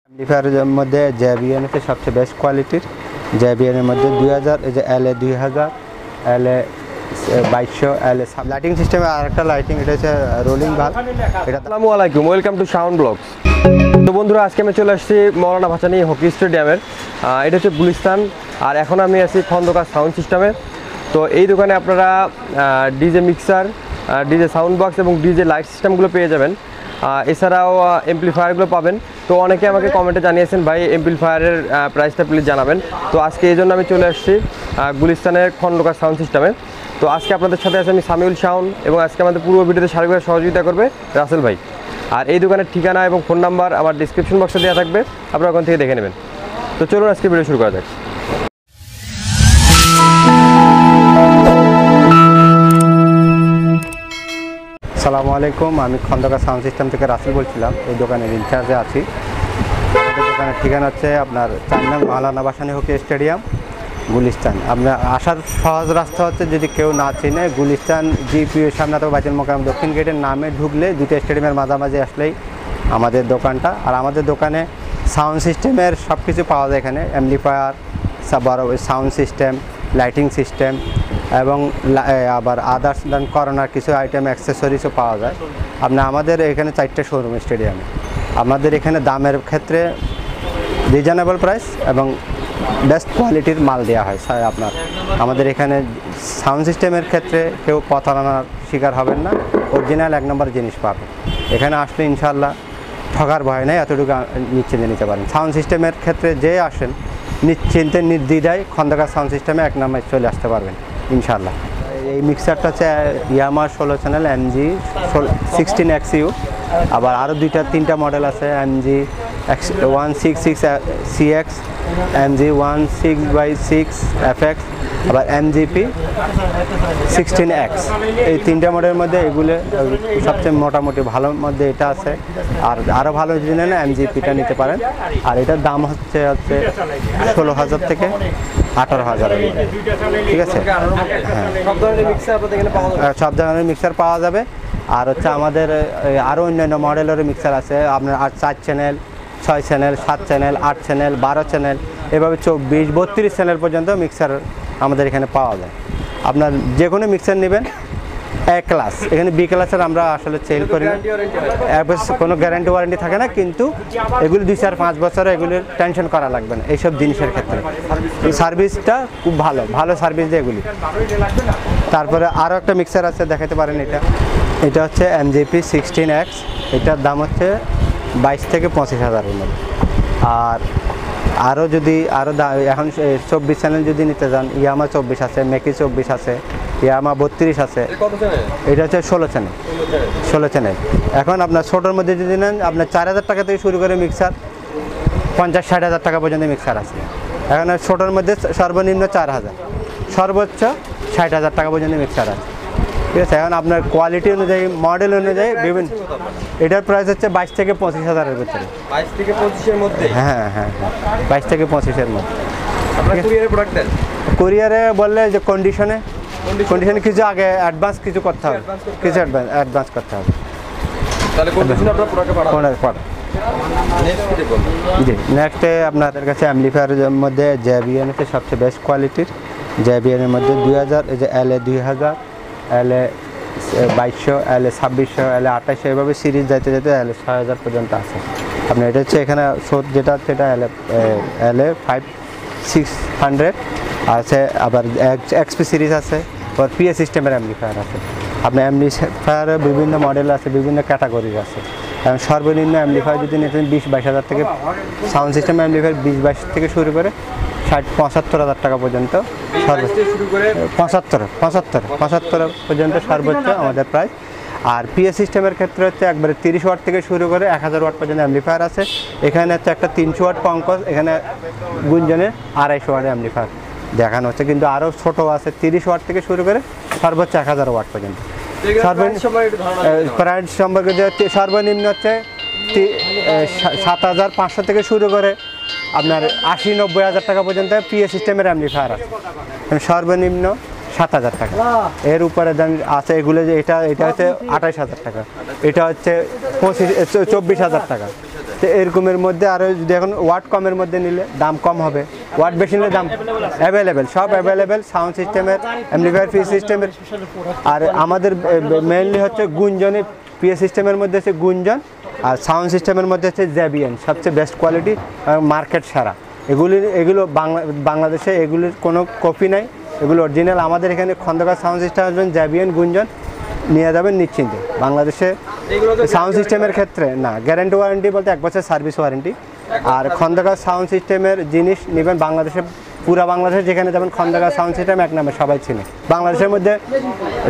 অ্যাম্পলিফায়ারের মধ্যে JBL হচ্ছে সবচেয়ে বেস্ট কোয়ালিটির। JBL এর মধ্যে 2000 এই যে LA 2000, LA 2200, LA লাইটিং সিস্টেমে আরেকটা লাইটিং, এটা হচ্ছে রোলিং বাল্ব। এটা আসসালামু আলাইকুম, ওয়েলকাম টু শাওন ব্লগস। তো বন্ধুরা, আজকে আমি চলে আসছি মৌলানা ভাসানী হকি স্টেডিয়ামের। এটা হচ্ছে গুলিস্তান, আর এখন আমি আছি খন্দকার সাউন্ড সিস্টেমে। তো এই দোকানে আপনারা DJ mixer, DJ sound box এবং ডিজে লাইট সিস্টেমগুলো পেয়ে যাবেন। এছাড়াও এমপ্লিফায়ারগুলো পাবেন। তো অনেকে আমাকে কমেন্টে জানিয়েছেন, ভাই এমপ্লিফায়ারের প্রাইসটা প্লিজ জানাবেন। তো আজকে এই জন্য আমি চলে আসছি গুলিস্তানের খন্দকার সাউন্ড সিস্টেমে। তো আজকে আপনাদের সাথে আছে আমি সামিউল শাওন, এবং আজকে আমাদের পূর্ব ভিডিওতে শারীরিকভাবে সহযোগিতা করবে রাসেল ভাই। আর এই দোকানের ঠিকানা এবং ফোন নাম্বার আমার ডিসক্রিপশন বক্সে দেওয়া থাকবে, আপনারা ওখান থেকে দেখে নেবেন। তো চলুন আজকে ভিডিও শুরু করা যাক। আসসালামু আলাইকুম, আমি খন্দকার সাউন্ড সিস্টেম থেকে রাসেল বলছিলাম। এই দোকানের ইনচার্জে আছি। আমাদের দোকানের ঠিকানা হচ্ছে আপনার 4 নং মৌলানা ভাসানী হকি স্টেডিয়াম, গুলিস্তান। আপনার আসার সহজ রাস্তা হচ্ছে, যদি কেউ না চিনে, গুলিস্তান জিপিও সামনে তো বাইতুল মোকাররম দক্ষিণ গেটের নামে ঢুকলে দুটো স্টেডিয়ামের মাঝামাঝি আসলেই আমাদের দোকানটা। আর আমাদের দোকানে সাউন্ড সিস্টেমের সব কিছু পাওয়া যায় এখানে, অ্যাম্পলিফায়ার, বড় সাউন্ড সিস্টেম, লাইটিং সিস্টেম, এবং আবার আদার্স করোনার কিছু আইটেম অ্যাক্সেসরিজও পাওয়া যায়। আমাদের এখানে 4টে শোরুম স্টেডিয়ামে। আমাদের এখানে দামের ক্ষেত্রে রিজনেবল প্রাইস এবং বেস্ট কোয়ালিটির মাল দেওয়া হয়। আমাদের এখানে সাউন্ড সিস্টেমের ক্ষেত্রে কেউ প্রতারণার শিকার হবেন না, অরিজিনাল 1 নম্বর জিনিস পাবেন। এখানে আসলে ইনশাল্লাহ ঠকার ভয় নেই, এতটুকু নিশ্চিন্তে নিতে পারেন। সাউন্ড সিস্টেমের ক্ষেত্রে যে আসেন নিশ্চিন্তে নির্দ্বিধায় খন্দকার সাউন্ড সিস্টেমে 1 নম্বরে চলে আসতে পারবেন ইনশাল্লাহ। এই মিক্সারটা হচ্ছে ইয়ামা 16 চ্যানেল MG 16XU। আবার আরও 2-3টা মডেল আছে, MG 166CX, MG 16x6 FX, আবার MGP 16X। এই 3টা মডেলের মধ্যে এগুলো সবচেয়ে মোটামুটি ভালোর মধ্যে এটা আছে। আর আরও ভালো যদি নেন MGPটা নিতে পারেন। আর এটার দাম হচ্ছে 16,000 থেকে 18,000। ঠিক আছে, হ্যাঁ, সব ধরনের মিক্সার পাওয়া যাবে। আর হচ্ছে আমাদের আরও অন্যান্য মডেলের মিক্সার আছে। আপনার 4 channel, 6 channel, 7 channel, 8 channel, 12 channel, এভাবে 24, 32 চ্যানেল পর্যন্ত মিক্সার আমাদের এখানে পাওয়া যায়। আপনার যে কোনো মিক্সার নেবেন A ক্লাস, এখানে B ক্লাসের আমরা আসলে সেল করি না। কোনো গ্যারান্টি ওয়ারেন্টি থাকে না, কিন্তু এগুলি 2-4-5 বছরে এগুলির টেনশন করা লাগবে না এইসব জিনিসের ক্ষেত্রে। এই সার্ভিসটা খুব ভালো সার্ভিস দিয়ে এগুলি। তারপরে আরও একটা মিক্সার আছে, দেখাতে পারেন। এটা হচ্ছে MGP 16X। এটার দাম হচ্ছে 22 থেকে 25,000-এর মধ্যে। আর যদি এখন 24 চ্যানেল যদি নিতে যান, ইয়ামা 24 আছে, মেকি 24 আছে, ইয়ামা 32 আছে। এটা হচ্ছে 16 চ্যানেল। এখন আপনার ছোটোর মধ্যে যদি নেন, আপনার 4,000 টাকা থেকে শুরু করে মিক্সার 50-60,000 টাকা পর্যন্ত মিক্সার আছে। এখন ছোটোর মধ্যে সর্বনিম্ন 4,000, সর্বোচ্চ 60,000 টাকা পর্যন্ত মিক্সার আছে। ঠিক আছে, এখন আপনার কোয়ালিটি অনুযায়ী, মডেল অনুযায়ী বিভিন্ন। এটার প্রাইস হচ্ছে 22 থেকে 25,000-এর ভিতরে। 22 থেকে 25-এর মধ্যে? হ্যাঁ, 22 থেকে 25-এর মধ্যে। কুরিয়ারে বললে যে কন্ডিশনে কিছু আগে অ্যাডভান্স কিছু করতে হবে, অ্যাডভান্স করতে হবে। জি, নেক্সটে আপনাদের কাছে অ্যাম্পলিফায়ারের মধ্যে JBL হচ্ছে সবচেয়ে বেস্ট কোয়ালিটির। JBL এর মধ্যে 2000, এই যে LA 2000, LA 2200, LA 2600, LA 2800, এভাবে সিরিজ যাইতে LA 6000 পর্যন্ত আছে। আপনার এটা হচ্ছে এখানে যেটা হচ্ছে এটা LA 5600 আছে। আবার XP সিরিজ আছে, আবার PA সিস্টেমের অ্যাম্পলিফায়ার আছে। আপনার অ্যাম্পলিফায়ারের বিভিন্ন মডেল আছে, বিভিন্ন ক্যাটাগরির আছে। কারণ সর্বনিম্ন অ্যাম্পলিফায়ার যদি নিতেন 20-22,000 থেকে, সাউন্ড সিস্টেম অ্যাম্পলিফায়ার 20-22 থেকে শুরু করে 60-75,000 টাকা পর্যন্ত, 75 পর্যন্ত সর্বোচ্চ আমাদের প্রাইস। আর PA সিস্টেমের ক্ষেত্রে হচ্ছে একবারে 30 ওয়াট থেকে শুরু করে 1000 ওয়াট পর্যন্ত অ্যাম্পলিফায়ার আছে। এখানে হচ্ছে একটা 300 ওয়াট পঙ্কজ, এখানে গুঞ্জনের 250 ওয়াটের অ্যাম্পলিফায়ার দেখানো হচ্ছে। কিন্তু আরও ছোটো আছে, 30 ওয়াট থেকে শুরু করে সর্বোচ্চ 1000 ওয়াট পর্যন্ত। প্রাইস সম্পর্কে সর্বনিম্ন হচ্ছে 7,500 থেকে শুরু করে আপনার 80-90,000 টাকা পর্যন্ত PA সিস্টেমের অ্যাম্পলিফায়ার আছে। সর্বনিম্ন 7,000 টাকা। এর উপরে দাম আছে এগুলো, যে এটা হচ্ছে 28,000 টাকা, এটা হচ্ছে 24,000 টাকা। তো এরকমের মধ্যে আরও যদি এখন ওয়াট কমের মধ্যে নিলে দাম কম হবে, ওয়াট বেশি নিলে দাম অ্যাভেলেবেল, সব অ্যাভেলেবেল সাউন্ড সিস্টেমের, অ্যাম্পলিফায়ার পি সিস্টেমের। আর আমাদের মেইনলি হচ্ছে গুঞ্জনে, পিএ সিস্টেমের মধ্যে হচ্ছে গুঞ্জন, আর সাউন্ড সিস্টেমের মধ্যে হচ্ছে জ্যাবিয়ান, সবচেয়ে বেস্ট কোয়ালিটি, মার্কেট সেরা। এগুলো বাংলাদেশে এগুলির কোনো কপি নাই, এগুলো অরিজিনাল। আমাদের এখানে খন্দকার সাউন্ড সিস্টেম আসবেন, জ্যাবিয়ান, গুঞ্জন নিয়ে যাবেন নিশ্চিন্তে। বাংলাদেশে সাউন্ড সিস্টেমের ক্ষেত্রে না গ্যারান্টি ওয়ারেন্টি বলতে 1 বছর সার্ভিস ওয়ারেন্টি। আর খন্দকার সাউন্ড সিস্টেমের জিনিস নেবেন বাংলাদেশে, পুরা বাংলাদেশে যেখানে যাবেন খন্দকার সাউন্ড সিস্টেম এক নামে সবাই চিনে। বাংলাদেশের মধ্যে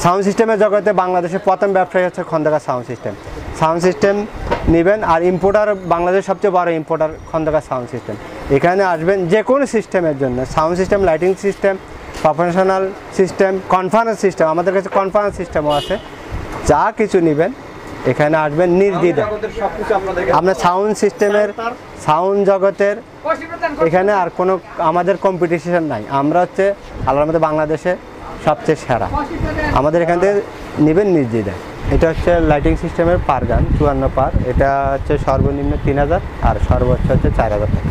সাউন্ড সিস্টেমের জগতে বাংলাদেশের প্রথম ব্যবসায়ী হচ্ছে Khandakar sound system. Sound system নেবেন। আর ইম্পোর্টার, বাংলাদেশের সবচেয়ে বড় ইম্পোর্টার খন্দকার সাউন্ড সিস্টেম। এখানে আসবেন যে কোনো সিস্টেমের জন্য, sound system, lighting system, professional system, conference system, আমাদের কাছে কনফারেন্স সিস্টেমও আছে। যা কিছু নেবেন এখানে আসবেন নির্দ্বিধায়। আপনার সাউন্ড সিস্টেমের, সাউন্ড জগতের এখানে আর কোনো আমাদের কম্পিটিশন নাই। আমরা হচ্ছে আল্লাহর মধ্যে বাংলাদেশে সবচেয়ে সেরা। আমাদের এখান থেকে নেবেন নির্দ্বিধায়। এটা হচ্ছে লাইটিং সিস্টেমের পার গান 54 পার। এটা হচ্ছে সর্বনিম্ন 3000 আর সর্বোচ্চ হচ্ছে 4000 টাকা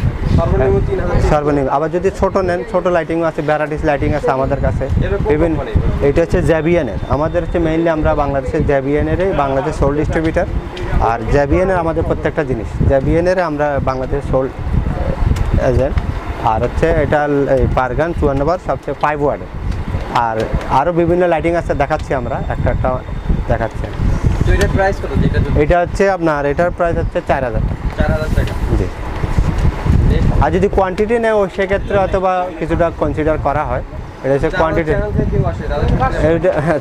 সর্বনিম্ন। আবার যদি ছোট নেন, ছোট লাইটিংও আছে, ভ্যারাইটিস লাইটিং আছে আমাদের কাছে বিভিন্ন। এটা হচ্ছে জ্যাবিয়ানের, আমাদের হচ্ছে মেইনলি আমরা বাংলাদেশের জ্যাবিয়ানেরই বাংলাদেশ সোল ডিস্ট্রিবিউটার। আর জ্যাবিয়ানের আমাদের প্রত্যেকটা জিনিস জ্যাবিয়ানের আমরা বাংলাদেশ সোল এজেন্ট। আর হচ্ছে এটা পার গান 54 বার, সবচেয়ে 5 ওয়ার্ডের। আর আরও বিভিন্ন লাইটিং আছে, দেখাচ্ছি আমরা একটা দেখাচ্ছি। এটা হচ্ছে আপনার, এটার প্রাইস হচ্ছে 4000 টাকা। জি। আর যদি কোয়ান্টিটি নেয় সেক্ষেত্রে অথবা কিছুটা কনসিডার করা হয়। এটা হচ্ছে কোয়ান্টিটি।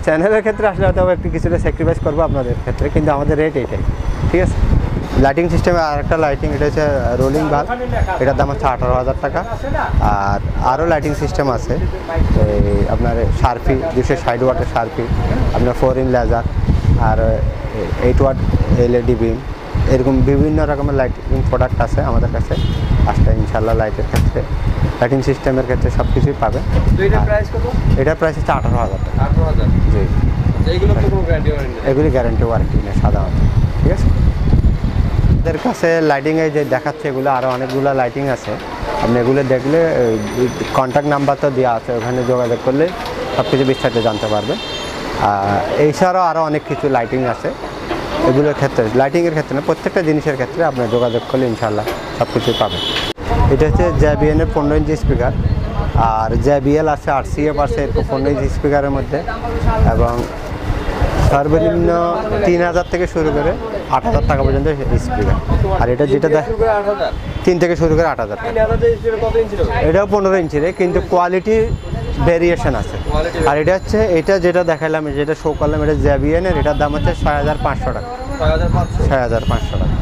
চ্যানেলের ক্ষেত্রে আসলে হয়তো একটু কিছুটা স্যাক্রিফাইস করবো আপনাদের ক্ষেত্রে, কিন্তু আমাদের রেট এইটাই, ঠিক আছে। লাইটিং সিস্টেমে আর একটা লাইটিং, এটা হচ্ছে রোলিং বাল্ব, এটার দাম হচ্ছে 18,000 টাকা। আর আরও লাইটিং সিস্টেম আছে, এই আপনার শার্পি 260 ওয়াটের শার্পি, আপনার 4 ইন লেজার, আর 8 ওয়াট এলইডি বিম, এরকম বিভিন্ন রকমের লাইটিং প্রোডাক্ট আছে আমাদের কাছে। আসলে ইনশাল্লাহ লাইটের ক্ষেত্রে, লাইটিং সিস্টেমের ক্ষেত্রে সব কিছুই পাবে। এটার প্রাইস হচ্ছে 18,000 টাকা। জি। এগুলি গ্যারান্টি ওয়ারেন্টি নেই সাধারণত, ঠিক আছে। আমাদের কাছে লাইটিংয়ে যে দেখাচ্ছে এগুলো আরও অনেকগুলো লাইটিং আছে। আপনি এগুলো দেখলে কন্ট্যাক্ট নাম্বার তো দেওয়া আছে, ওখানে যোগাযোগ করলে সব কিছু বিস্তারিত জানতে পারবেন। এছাড়াও আরও অনেক কিছু লাইটিং আছে, এগুলোর ক্ষেত্রে, লাইটিংয়ের ক্ষেত্রে না, প্রত্যেকটা জিনিসের ক্ষেত্রে আপনার যোগাযোগ করলে ইনশাল্লাহ সব কিছুই পাবেন। এটা হচ্ছে জ্যাবিএনের 15 ইঞ্চি স্পিকার, আর জ্যাবিএল আছে, RCF আছে, এরকম 15 ইঞ্চি স্পিকারের মধ্যে। এবং সর্বনিম্ন 3000 থেকে শুরু করে 8000 টাকা পর্যন্ত স্পিকার। আর এটা যেটা 3 থেকে শুরু করে 8000 টাকা। এটাও 15 ইঞ্চির, কিন্তু কোয়ালিটি ভেরিয়েশন আছে। আর এটা হচ্ছে, এটা যেটা দেখালাম, যেটা শো করলাম, এটা জ্যাবিয়ানের, এটার দাম হচ্ছে 6500 টাকা। 6500 টাকা।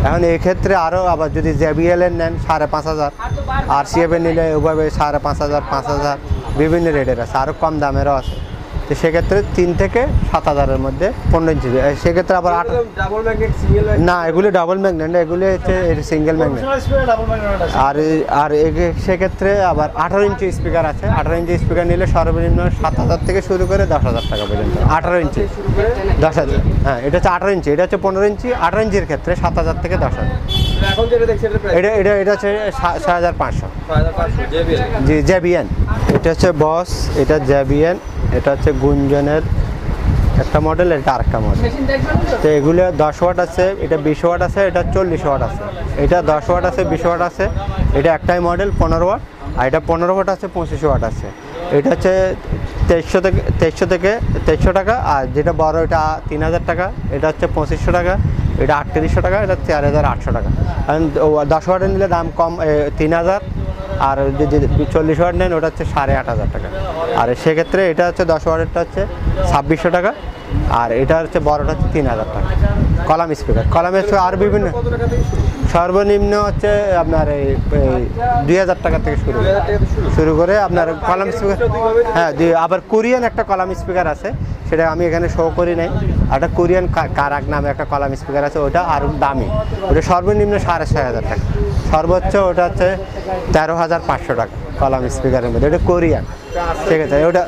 এখন এক্ষেত্রে আরও আবার যদি জ্যাবিএলের নেন 5500, RCF-এর নিলে ওভাবে 5500, 5000 বিভিন্ন রেটের আছে, আরও কম দামেরও আছে। তো সেক্ষেত্রে 3 থেকে 7000-এর মধ্যে 15 ইঞ্চি। সেক্ষেত্রে আবার না, এগুলি ডাবল ম্যাগনেট, এগুলি হচ্ছে সিঙ্গেল ম্যাগনেট। আর সেক্ষেত্রে আবার 18 ইঞ্চি স্পিকার আছে। 18 ইঞ্চি স্পিকার নিলে সর্বনিম্ন 7000 থেকে শুরু করে 10,000 টাকা পর্যন্ত। 18 ইঞ্চি 10,000। হ্যাঁ, এটা হচ্ছে 18 ইঞ্চি, এটা হচ্ছে 15 ইঞ্চি। 18 ইঞ্চির ক্ষেত্রে 7000 থেকে 10,000। এটা হচ্ছে 6500। জি, জ্যাবিয়ান। এটা হচ্ছে বস, এটা জ্যাবিয়ান, এটা হচ্ছে গুঞ্জনের একটা মডেল, এটা আরেকটা মডেল। তো এগুলো 10 ওয়াট আছে, এটা 20 ওয়াট আছে, এটা 40 ওয়াট আছে। এটা 10 ওয়াট আছে, 20 ওয়াট আছে। এটা একটাই মডেল 15 ওয়াট, আর এটা 15 ওয়াট আছে, 25 ওয়াট আছে। এটা হচ্ছে 2300 টাকা। আর যেটা বড়, এটা 3000 টাকা। এটা হচ্ছে 2500 টাকা। এটা 3800 টাকা। এটা 4800 টাকা। কারণ 10 ওয়াটের নিলে দাম কম, 3000। আর যদি 40 ওয়াট নেন ওটা হচ্ছে 8500 টাকা। আর সেক্ষেত্রে এটা হচ্ছে 10 ওয়াটেরটা হচ্ছে 2600 টাকা। আর এটা হচ্ছে বড়টা হচ্ছে 3000 টাকা। কলাম স্পিকার, কলামের আর বিভিন্ন সর্বনিম্ন হচ্ছে আপনার এই 2000 টাকা থেকে শুরু করে আপনার কলাম স্পিকার। হ্যাঁ, আবার কোরিয়ান একটা কলাম স্পিকার আছে, সেটা আমি এখানে শো করি নাই। একটা কোরিয়ান কারাক নামে একটা কলাম স্পিকার আছে, ওটা আরও দামি। ওটা সর্বনিম্ন 6500 টাকা, সর্বোচ্চ ওটা হচ্ছে 13,500 টাকা কলাম স্পিকারের মধ্যে। এটা কোরিয়ান, ঠিক আছে। ওটা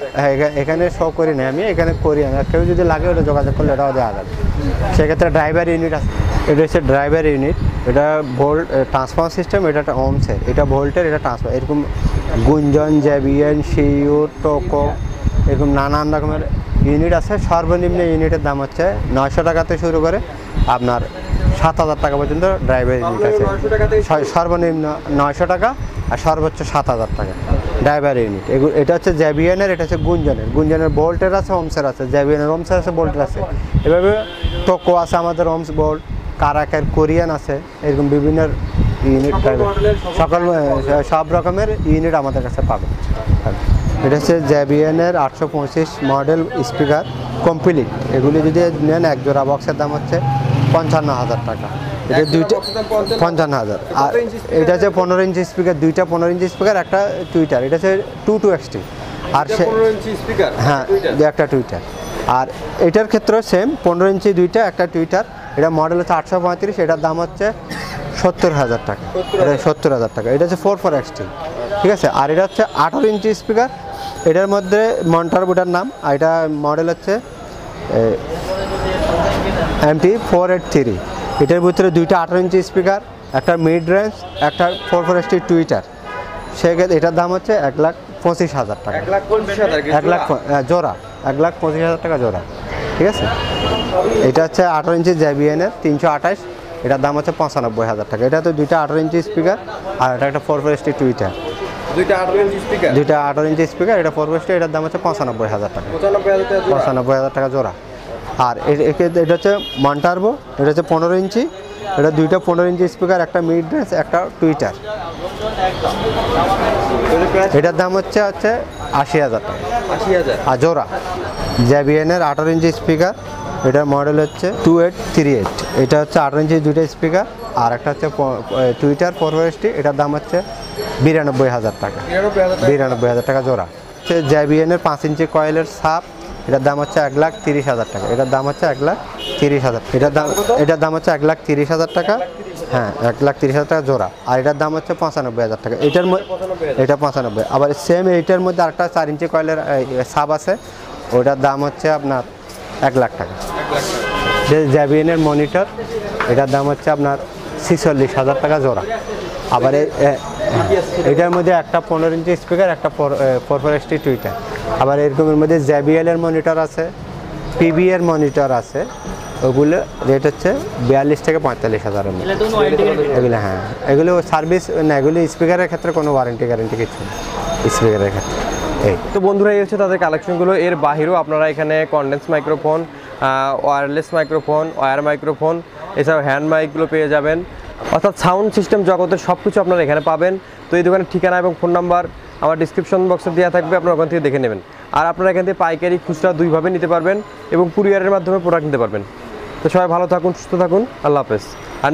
এখানে শো করি নাই আমি, এখানে কোরিয়ান। আর কেউ যদি লাগে ওটা যোগাযোগ করলে ওটাও দেওয়া যাবে। সেক্ষেত্রে ড্রাইভার ইউনিট আছে, এটা হচ্ছে ড্রাইভার ইউনিট। এটা ভোল্ট ট্রান্সফার সিস্টেম, এটা একটা ওমসের, এটা ভোল্টের, এটা ট্রান্সফার। এরকম গুঞ্জন, জেবিএন, শিওর, টোকো এরকম নানান রকমের ইউনিট আছে। সর্বনিম্ন ইউনিটের দাম হচ্ছে 900 টাকাতে শুরু করে আপনার 7000 টাকা পর্যন্ত ড্রাইভার ইউনিট আছে। সর্বনিম্ন 900 টাকা আর সর্বোচ্চ 7000 টাকা ড্রাইভার ইউনিট। এটা হচ্ছে জেবিএনের, এটা হচ্ছে গুঞ্জনের ভোল্টের আছে, ওমসের আছে, জেবিএনের ওমসের আছে, ভোল্টের আছে। এভাবে টোকো আছে আমাদের, ওমস ভোল্ট, কারাকের, কোরিয়ান আছে, এরকম বিভিন্ন ইউনিট সব রকমের ইউনিট আমাদের কাছে পাবেন। এটা হচ্ছে জেবিএনের 825 মডেল স্পিকার কমপ্লিট। এগুলি যদি নেন এক জোড়া বক্সের দাম হচ্ছে 55,000 টাকা। এটা দুইটা 55,000। আর এটা হচ্ছে 15 ইঞ্চি স্পিকার, দুইটা 15 ইঞ্চি স্পিকার, একটা টুইটার। এটা হচ্ছে 2XT। আর সে হ্যাঁ, একটা টুইটার। আর এটার ক্ষেত্রেও সেম, 15 ইঞ্চি দুইটা, একটা টুইটার। এটা মডেল হচ্ছে 835, এটার দাম হচ্ছে 70,000 টাকা। এটা 70,000 টাকা। এটা হচ্ছে 4XT, ঠিক আছে। আর এটা হচ্ছে 18 ইঞ্চি স্পিকার, এটার মধ্যে মন্টারবোটার নাম, আর এটা মডেল হচ্ছে MT483। এটার ভিতরে দুইটা 18 ইঞ্চি স্পিকার, একটা মিড রেঞ্জ, একটা 4XT টুইটার। সেক্ষেত্রে এটার দাম হচ্ছে 1,25,000 টাকা। 1,25,000 জোড়া, 1,25,000 টাকা জোড়া, ঠিক আছে। এটা হচ্ছে 18 ইঞ্চি জেবিএনের 328, এটার দাম হচ্ছে 95,000 টাকা। এটা তো দুইটা 18 ইঞ্চি স্পিকার, আর এটা একটা 4XT টুইটার। দুইটা 18 ইঞ্চি স্পিকার, এটা 4XT, এটার দাম হচ্ছে 95,000 টাকা। 95,000 টাকা জোড়া। আর এটা হচ্ছে মন্টারবো, এটা হচ্ছে 15 ইঞ্চি, এটা দুইটা 15 ইঞ্চি স্পিকার, একটা মিড রেঞ্জ, একটা টুইটার। এটার দাম হচ্ছে 80,000 টাকা। 80,000 আর জোড়া। জেবিএনের 18 ইঞ্চি স্পিকার, এটার মডেল হচ্ছে 2838। এটা হচ্ছে 18 ইঞ্চি দুইটা স্পিকার, আর একটা হচ্ছে টুইটার 4XT, এটার দাম হচ্ছে 92,000 টাকা। 92,000 টাকা জোড়া। হচ্ছে জেবিএনের 5 ইঞ্চি কয়েলের সাপ, এটার দাম হচ্ছে 1,30,000 টাকা। এটার দাম হচ্ছে 1,30,000। এটার দাম হচ্ছে 1,30,000 টাকা। হ্যাঁ, 1,30,000 টাকা জোড়া। আর এটার দাম হচ্ছে 95,000 টাকা। এটা 95। আবার সেম এইটার মধ্যে আরেকটা 4 ইঞ্চি কয়েলের সাপ আছে, ওটার দাম হচ্ছে আপনার 1,00,000 টাকা। জেবিএনের মনিটর, এটার দাম হচ্ছে আপনার 46,000 টাকা জোড়া। আবার এটার মধ্যে একটা 15 ইঞ্চি স্পিকার, একটা 4XT টুইটার। আবার এরকমের মধ্যে জেবিএলের মনিটর আছে, পিবি এর মনিটর আছে, ওগুলো রেট হচ্ছে 42 থেকে 45,000-এর মধ্যে। এগুলো হ্যাঁ, এগুলো সার্ভিস না, এগুলো স্পিকারের ক্ষেত্রে কোনো ওয়ারেন্টি গ্যারেন্টি কিছু নেই স্পিকারের ক্ষেত্রে। এই তো বন্ধুরা, এই হচ্ছে তাদের কালেকশনগুলো। এর বাহিরেও আপনারা এখানে condense microphone, wireless microphone, wire microphone, এছাড়াও হ্যান্ড মাইকগুলো পেয়ে যাবেন। অর্থাৎ সাউন্ড সিস্টেম জগতের সব কিছু আপনারা এখানে পাবেন। তো এই দোকানের ঠিকানা এবং ফোন নাম্বার আমার ডিসক্রিপশন বক্সে দেওয়া থাকবে, আপনারা ওখান থেকে দেখে নেবেন। আর আপনারা এখান থেকে পাইকারি, খুচরা দুইভাবে নিতে পারবেন এবং কুরিয়ারের মাধ্যমে প্রোডাক্ট নিতে পারবেন। তো সবাই ভালো থাকুন, সুস্থ থাকুন, আল্লাহ হাফেজ। আর